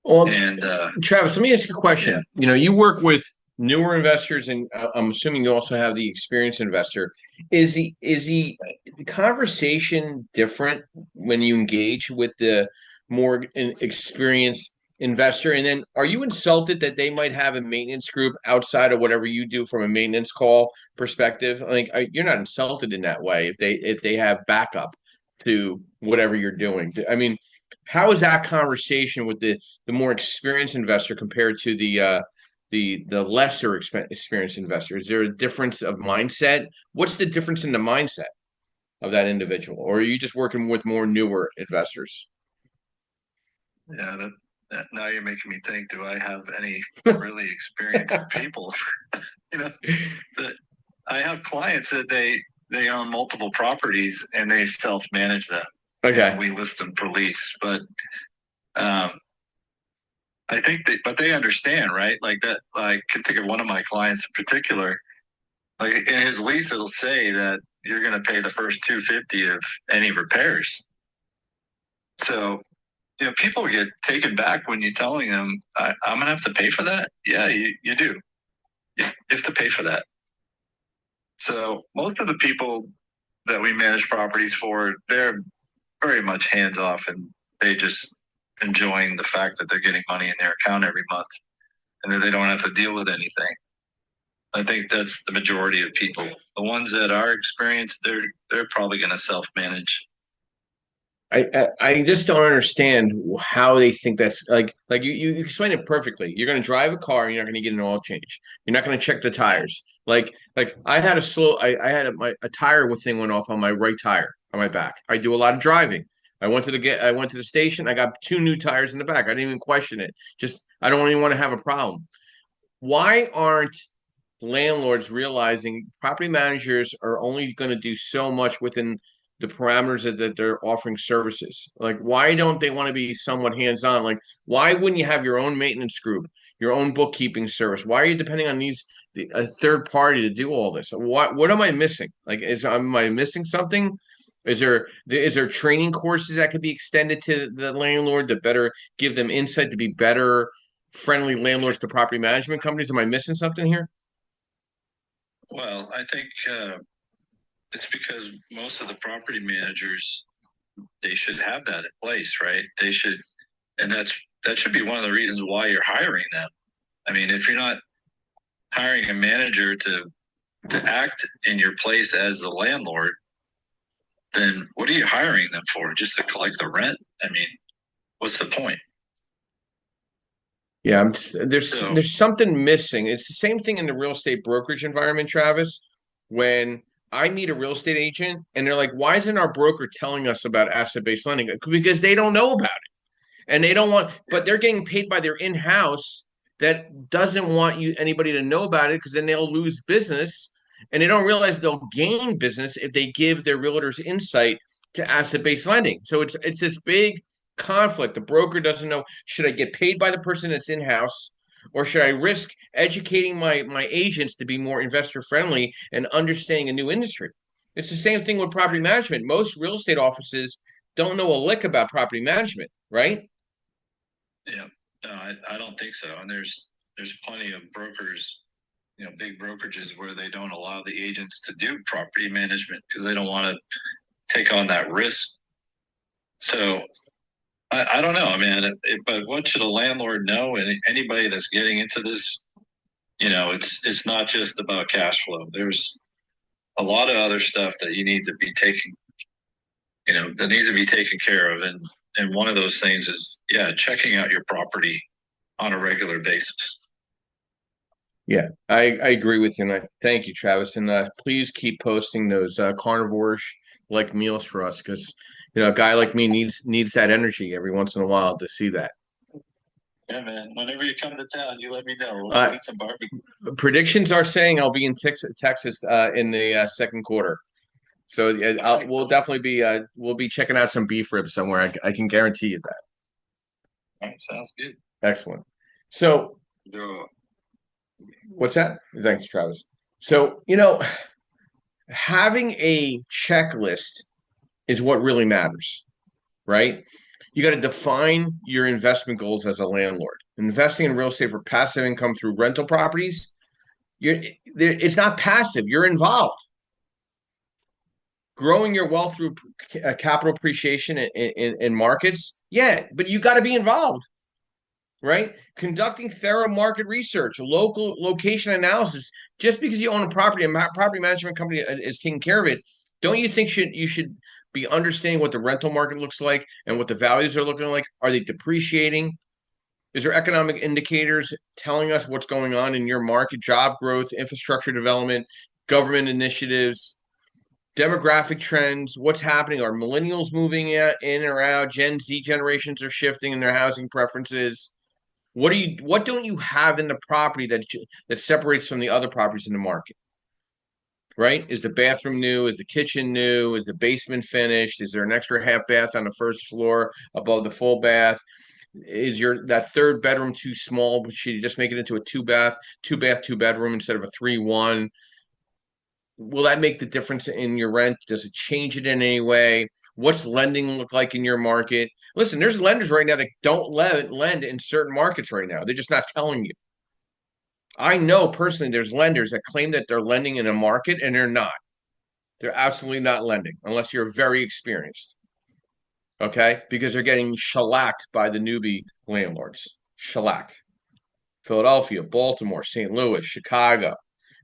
Well, and Travis, let me ask you a question. Yeah. You work with newer investors, and I'm assuming you also have the experienced investor. Is the conversation different when you engage with the more experienced investor? And then are you insulted that they might have a maintenance group outside of whatever you do from a maintenance call perspective? Like, you're not insulted in that way if they have backup to whatever you're doing. I mean, how is that conversation with the more experienced investor compared to the lesser experienced investor? Is there a difference of mindset? What's the difference in the mindset of that individual? Or are you just working with more newer investors? Yeah, now you're making me think, do I have any really experienced people? I have clients that they own multiple properties and they self-manage them. Okay. And we list them for lease, but I think they understand, right? Like that, I can think of one of my clients in particular. Like in his lease, it'll say that you're going to pay the first $250 of any repairs. So, people get taken back when you're telling them, I'm going to have to pay for that. Yeah, you do. You have to pay for that. So most of the people that we manage properties for, they're very much hands off, and they just enjoying the fact that they're getting money in their account every month and that they don't have to deal with anything. I think that's the majority of people. The ones that are experienced, they're probably going to self-manage. I just don't understand how they think that's like you explain it perfectly. You're going to drive a car and you're not going to get an oil change. You're not going to check the tires. Like I had a tire thing went off on my right tire on my back. I do a lot of driving. I went to the station. I got 2 new tires in the back. I didn't even question it. Just I don't even want to have a problem. Why aren't landlords realizing property managers are only going to do so much within the parameters that they're offering services? Like, why don't they want to be somewhat hands-on? Like, why wouldn't you have your own maintenance group, your own bookkeeping service? Why are you depending on a third party to do all this? What am I missing? Like, am I missing something? Is there training courses that could be extended to the landlord to better give them insight to be better friendly landlords to property management companies? Am I missing something here? Well, I think it's because most of the property managers, they should have that in place, right? They should, and that should be one of the reasons why you're hiring them. I mean, if you're not hiring a manager to act in your place as the landlord, then what are you hiring them for? Just to collect the rent? I mean, what's the point? Yeah, So, there's something missing. It's the same thing in the real estate brokerage environment, Travis. When I meet a real estate agent and they're like, "Why isn't our broker telling us about asset-based lending?" Because they don't know about it, and they don't want. But they're getting paid by their in-house that doesn't want anybody to know about it because then they'll lose business, and they don't realize they'll gain business if they give their realtors insight to asset-based lending. So it's this big conflict. The broker doesn't know, should I get paid by the person that's in-house, or should I risk educating my agents to be more investor friendly and understanding a new industry? It's the same thing with property management. Most real estate offices don't know a lick about property management, right? yeah, no, I don't think so. And there's plenty of brokers, big brokerages where they don't allow the agents to do property management because they don't want to take on that risk. So I don't know, man. But what should a landlord know? And anybody that's getting into this, it's not just about cash flow. There's a lot of other stuff that you need to be taking, that needs to be taken care of. And one of those things is, yeah, checking out your property on a regular basis. Yeah, I agree with you. And thank you, Travis. And please keep posting those carnivore like meals for us because a guy like me needs that energy every once in a while to see that. Yeah, man. Whenever you come to town, you let me know. We'll Uh, eat some barbecue. Predictions are saying I'll be in Texas in the second quarter. So we'll definitely be checking out some beef ribs somewhere. I can guarantee you that. All right, sounds good. Excellent. So Yeah. what's that? Thanks, Travis. So having a checklist is what really matters, right? You got to define your investment goals as a landlord. Investing in real estate for passive income through rental properties, it's not passive. You're involved. Growing your wealth through capital appreciation in markets, yeah, but you got to be involved, right? Conducting thorough market research, local location analysis. Just because you own a property, a property management company is taking care of it, don't you think you should be understanding what the rental market looks like and what the values are looking like? Are they depreciating? Is there economic indicators telling us what's going on in your market? Job growth, infrastructure development, government initiatives, demographic trends, what's happening? Are millennials moving in or out? Gen Z generations are shifting in their housing preferences. What don't you have in the property that separates from the other properties in the market? Right? Is the bathroom new? Is the kitchen new? Is the basement finished? Is there an extra half bath on the first floor above the full bath? Is that third bedroom too small? Should you just make it into a two bath, two bedroom instead of a 3-1? Will that make the difference in your rent? Does it change it in any way? What's lending look like in your market? Listen, there's lenders right now that don't lend in certain markets right now. They're just not telling you. I know personally there's lenders that claim that they're lending in a market and they're not. They're absolutely not lending unless you're very experienced. Okay? Because they're getting shellacked by the newbie landlords. Shellacked. Philadelphia, Baltimore, St. Louis, Chicago.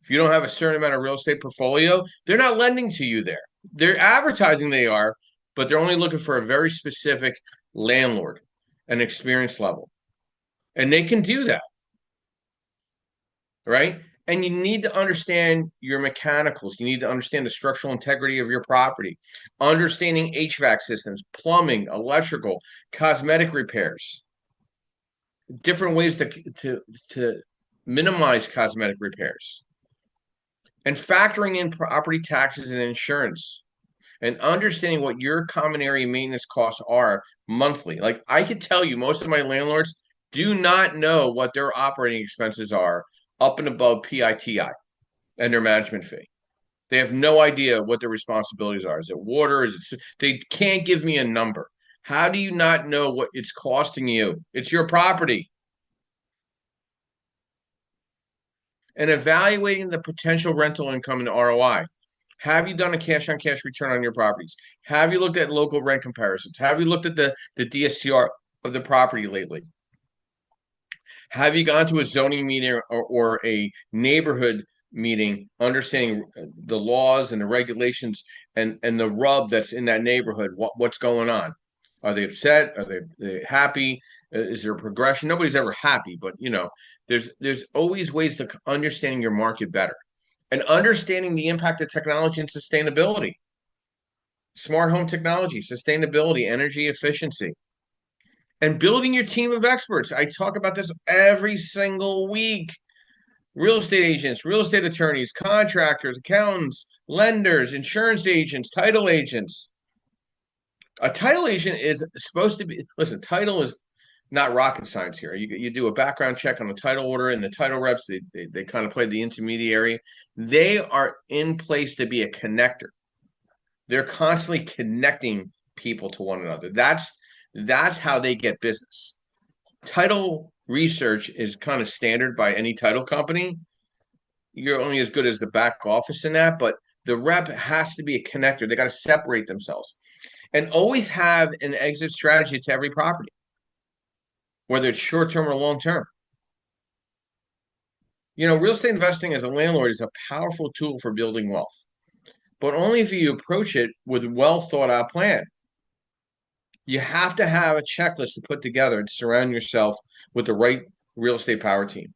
If you don't have a certain amount of real estate portfolio, they're not lending to you there. They're advertising they are, but they're only looking for a very specific landlord, an experience level. And they can do that, right? And you need to understand your mechanicals. You need to understand the structural integrity of your property, understanding HVAC systems, plumbing, electrical, cosmetic repairs, different ways to minimize cosmetic repairs, and factoring in property taxes and insurance, and understanding what your common area maintenance costs are monthly. Like I could tell you, most of my landlords do not know what their operating expenses are up and above PITI and their management fee. They have no idea what their responsibilities are. Is it water? They can't give me a number. How do you not know what it's costing you? It's your property. And evaluating the potential rental income and ROI. Have you done a cash on cash return on your properties? Have you looked at local rent comparisons? Have you looked at the DSCR of the property lately? Have you gone to a zoning meeting or a neighborhood meeting, understanding the laws and the regulations and the rub that's in that neighborhood? What's going on? Are they upset? Are they happy? Is there progression? Nobody's ever happy, but there's always ways to understanding your market better and understanding the impact of technology and sustainability, smart home technology, sustainability, energy efficiency, and building your team of experts. I talk about this every single week. Real estate agents, real estate attorneys, contractors, accountants, lenders, insurance agents, title agents. A title agent is supposed to be, listen, title is not rocket science here. You do a background check on the title order, and the title reps, they kind of play the intermediary. They are in place to be a connector. They're constantly connecting people to one another. That's how they get business. Title research is kind of standard by any title company. You're only as good as the back office in that, but the rep has to be a connector. They got to separate themselves and always have an exit strategy to every property, whether it's short-term or long-term. Real estate investing as a landlord is a powerful tool for building wealth, but only if you approach it with a well thought out plan. You have to have a checklist to put together to surround yourself with the right real estate power team.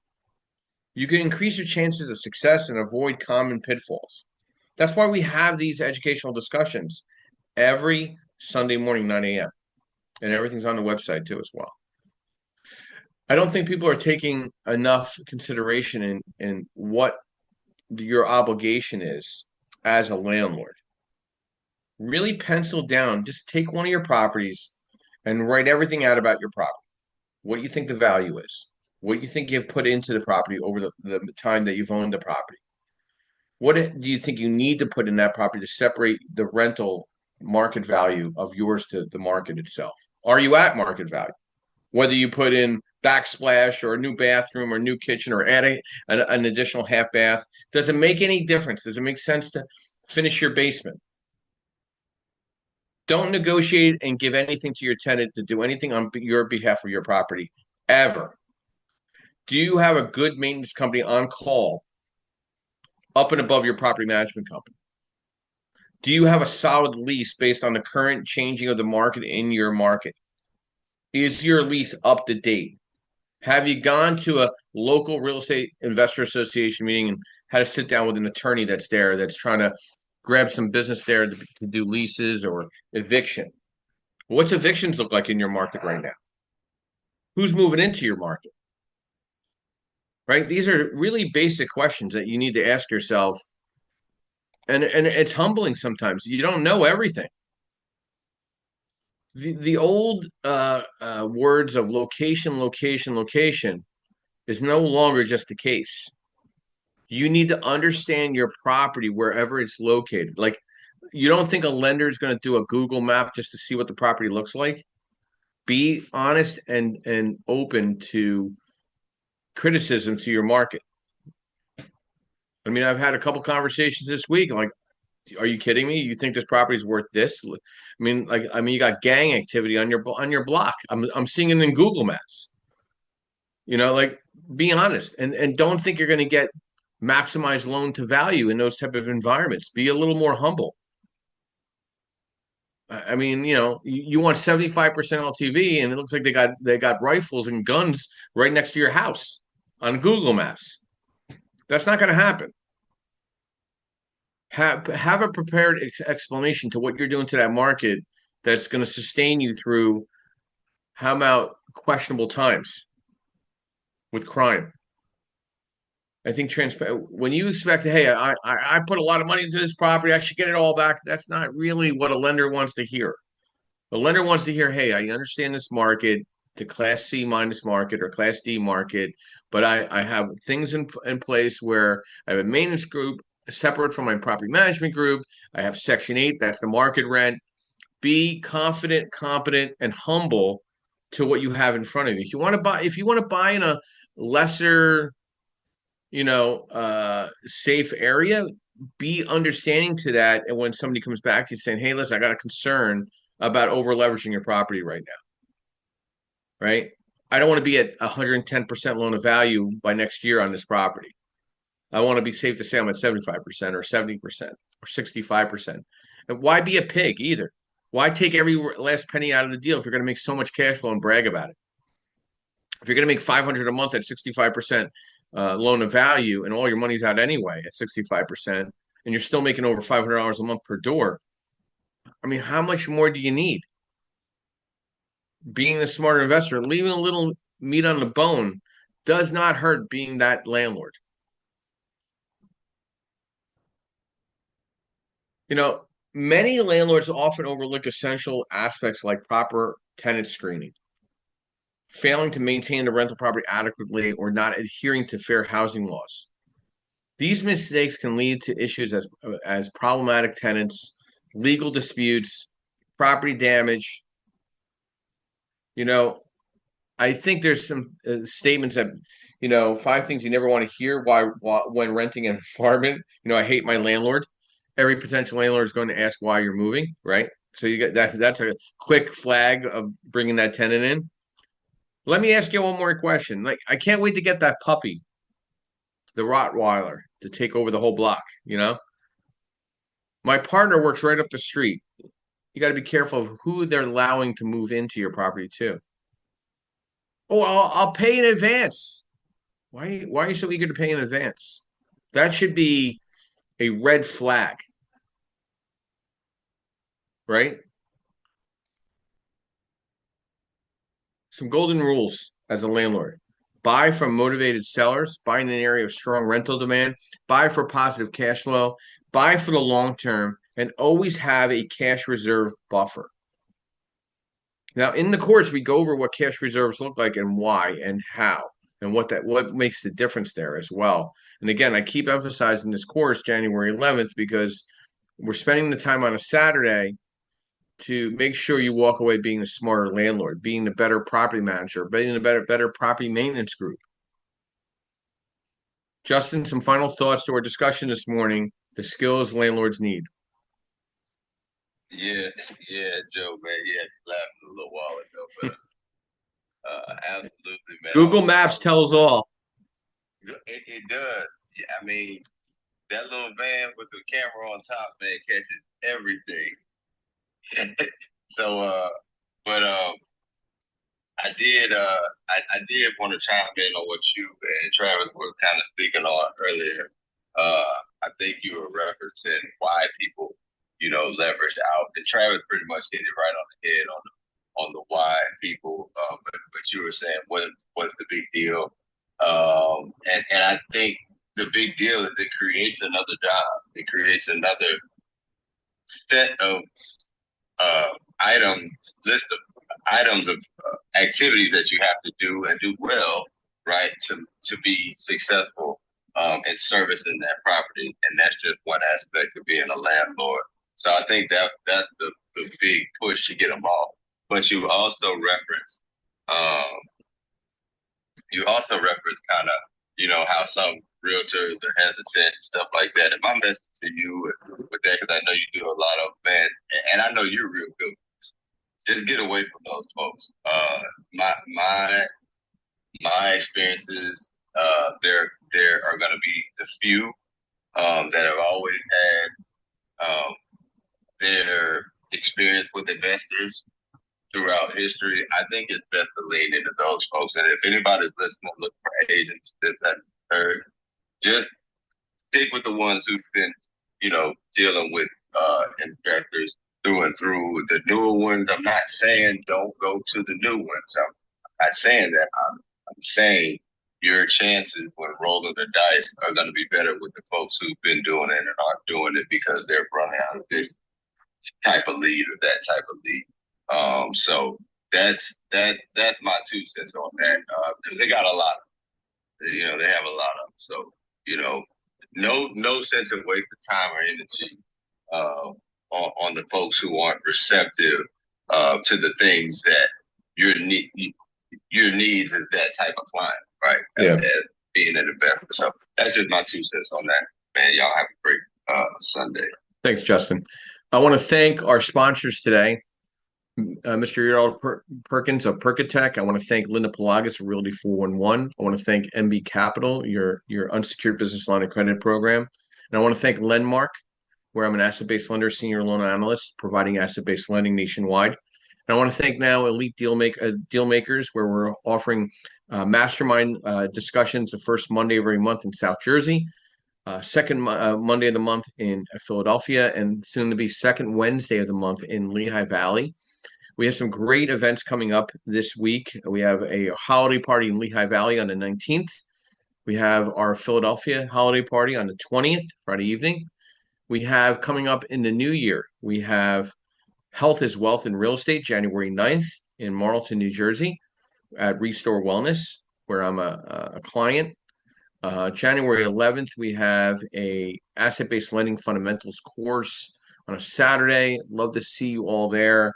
You can increase your chances of success and avoid common pitfalls. That's why we have these educational discussions every Sunday morning, 9 a.m. And everything's on the website too as well. I don't think people are taking enough consideration in what your obligation is as a landlord. Really pencil down, just take one of your properties and write everything out about your property. What do you think the value is? What do you think you've put into the property over the time that you've owned the property? What do you think you need to put in that property to separate the rental market value of yours to the market itself? Are you at market value? Whether you put in backsplash or a new bathroom or new kitchen or add an additional half bath, does it make any difference? Does it make sense to finish your basement? Don't negotiate and give anything to your tenant to do anything on your behalf of your property, ever. Do you have a good maintenance company on call up and above your property management company? Do you have a solid lease based on the current changing of the market in your market? Is your lease up to date? Have you gone to a local real estate investor association meeting and had to sit down with an attorney that's there that's trying to grab some business there to do leases or eviction? What's evictions look like in your market right now? Who's moving into your market? Right? These are really basic questions that you need to ask yourself. And it's humbling sometimes. You don't know everything. The old words of location, location, location is no longer just the case. You need to understand your property wherever it's located. Like, you don't think a lender is going to do a Google map just to see what the property looks like? Be honest and open to criticism to your market. I mean, I've had a couple conversations this week. Like, are you kidding me? You think this property is worth this? I mean, you got gang activity on your block. I'm seeing it in Google Maps. Be honest and don't think you're going to get maximized loan to value in those type of environments. Be a little more humble. I mean, you want 75% LTV, and it looks like they got rifles and guns right next to your house on Google Maps. That's not going to happen. Have a prepared explanation to what you're doing to that market that's going to sustain you through how about questionable times with crime. I think when you expect, hey, I put a lot of money into this property, I should get it all back. That's not really what a lender wants to hear. The lender wants to hear, hey, I understand this market, to Class C minus market or Class D market, but I have things in place where I have a maintenance group. separate from my property management group. I have Section 8, that's the market rent. Be confident, competent, and humble to what you have in front of you. If you want to buy in a lesser, safe area, be understanding to that. And when somebody comes back, you're saying, hey, listen, I got a concern about over leveraging your property right now, right? I don't want to be at 110% loan of value by next year on this property. I want to be safe to say I'm at 75% or 70% or 65%. And why be a pig either? Why take every last penny out of the deal if you're going to make so much cash flow and brag about it? If you're going to make 500 a month at 65% loan of value and all your money's out anyway at 65%, and you're still making over $500 a month per door, I mean, how much more do you need? Being the smarter investor, leaving a little meat on the bone does not hurt being that landlord. Many landlords often overlook essential aspects like proper tenant screening, failing to maintain the rental property adequately, or not adhering to fair housing laws. These mistakes can lead to issues as problematic tenants, legal disputes, property damage. I think there's some statements that, 5 things you never want to hear when renting an apartment. I hate my landlord. Every potential landlord is going to ask why you're moving, right? So you get that's a quick flag of bringing that tenant in. Let me ask you one more question. Like, I can't wait to get that puppy, the Rottweiler, to take over the whole block. My partner works right up the street. You got to be careful of who they're allowing to move into your property too. Oh, I'll pay in advance. Why are you so eager to pay in advance? That should be a red flag, right? Some golden rules as a landlord. Buy from motivated sellers, buy in an area of strong rental demand, buy for positive cash flow, buy for the long term, and always have a cash reserve buffer. Now, in the course, we go over what cash reserves look like and why and how and what makes the difference there as well. And again, I keep emphasizing this course January 11th because we're spending the time on a Saturday to make sure you walk away being a smarter landlord, being the better property manager, being the better property maintenance group. Justin, some final thoughts to our discussion this morning, the skills landlords need. Yeah, Joe, man. Yeah, laughing a little while ago, but absolutely, man. Google Maps tells all. It does. Yeah, I mean, that little van with the camera on top, man, catches everything. So, but I did want to chime in on what you and Travis were kind of speaking on earlier. I think you were referencing why people, leverage out. And Travis pretty much hit it right on the head on the why people. But you were saying what's the big deal? And I think the big deal is it creates another job. It creates another set of list of items of activities that you have to do and do well, right, to be successful in servicing that property. And that's just one aspect of being a landlord. So I think that's the big push to get them off. But you also reference kind of, how some realtors are hesitant and stuff like that. And my message to you with that, because I know you do a lot of man, and I know you're real good. Just get away from those folks. My experiences, there are going to be the few that have always had their experience with investors throughout history. I think it's best to lean into those folks. And if anybody's listening, look for agents, this, that, and third, just stick with the ones who've been, dealing with investors through and through. The newer ones, I'm not saying don't go to the new ones. I'm not saying that. I'm saying your chances when rolling the dice are going to be better with the folks who've been doing it and aren't doing it because they're running out of this type of lead or that type of lead. So that's my 2 cents on that because they got a lot. They have a lot of them. So no sense of wasting time or energy on the folks who aren't receptive to the things that your need that type of client, right? Yeah. As being an investor. So that's just my 2 cents on that. Man, y'all have a great Sunday. Thanks, Justin. I want to thank our sponsors today. Mr. Gerald Perkins of Perkatech. I want to thank Linda Pelagas of Realty 411. I want to thank MB Capital, your unsecured business line of credit program. And I want to thank Lendmark, where I'm an asset-based lender, senior loan analyst, providing asset-based lending nationwide. And I want to thank now Elite Deal Makers, where we're offering mastermind discussions the first Monday of every month in South Jersey, second Monday of the month in Philadelphia, and soon to be second Wednesday of the month in Lehigh Valley. We have some great events coming up this week. We have a holiday party in Lehigh Valley on the 19th. We have our Philadelphia holiday party on the 20th, Friday evening. We have coming up in the new year, we have Health is Wealth in Real Estate, January 9th in Marlton, New Jersey at Restore Wellness, where I'm a client. January 11th, we have a asset-based lending fundamentals course on a Saturday. Love to see you all there.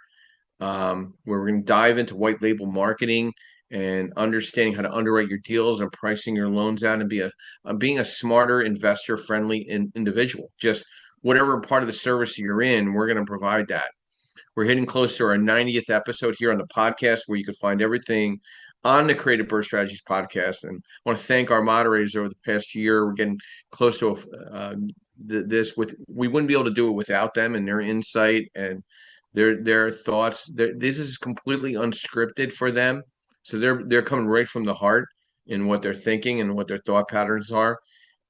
Where we're going to dive into white label marketing and understanding how to underwrite your deals and pricing your loans out and being a smarter investor friendly individual. Just whatever part of the service you're in, we're going to provide that. We're hitting close to our 90th episode here on the podcast, where you can find everything on the Creative Birth Strategies podcast. And I want to thank our moderators over the past year. We're getting close to we wouldn't be able to do it without them and their insight and their thoughts. This is completely unscripted for them, so they're coming right from the heart in what they're thinking and what their thought patterns are.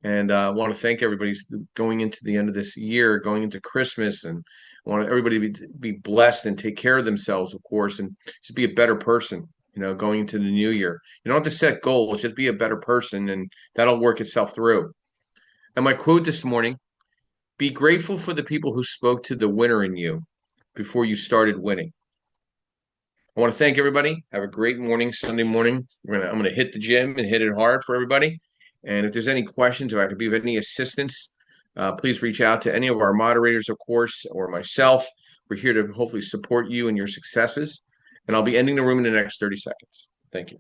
And I want to thank everybody going into the end of this year, going into Christmas, and I want everybody to be blessed and take care of themselves, of course, and just be a better person. Going into the new year, you don't have to set goals; just be a better person, and that'll work itself through. And my quote this morning: "Be grateful for the people who spoke to the winner in you before you started winning." I want to thank everybody. Have a great morning, Sunday morning. I'm gonna hit the gym and hit it hard for everybody. And if there's any questions or I could be of any assistance, please reach out to any of our moderators, of course, or myself. We're here to hopefully support you in your successes. And I'll be ending the room in the next 30 seconds. Thank you.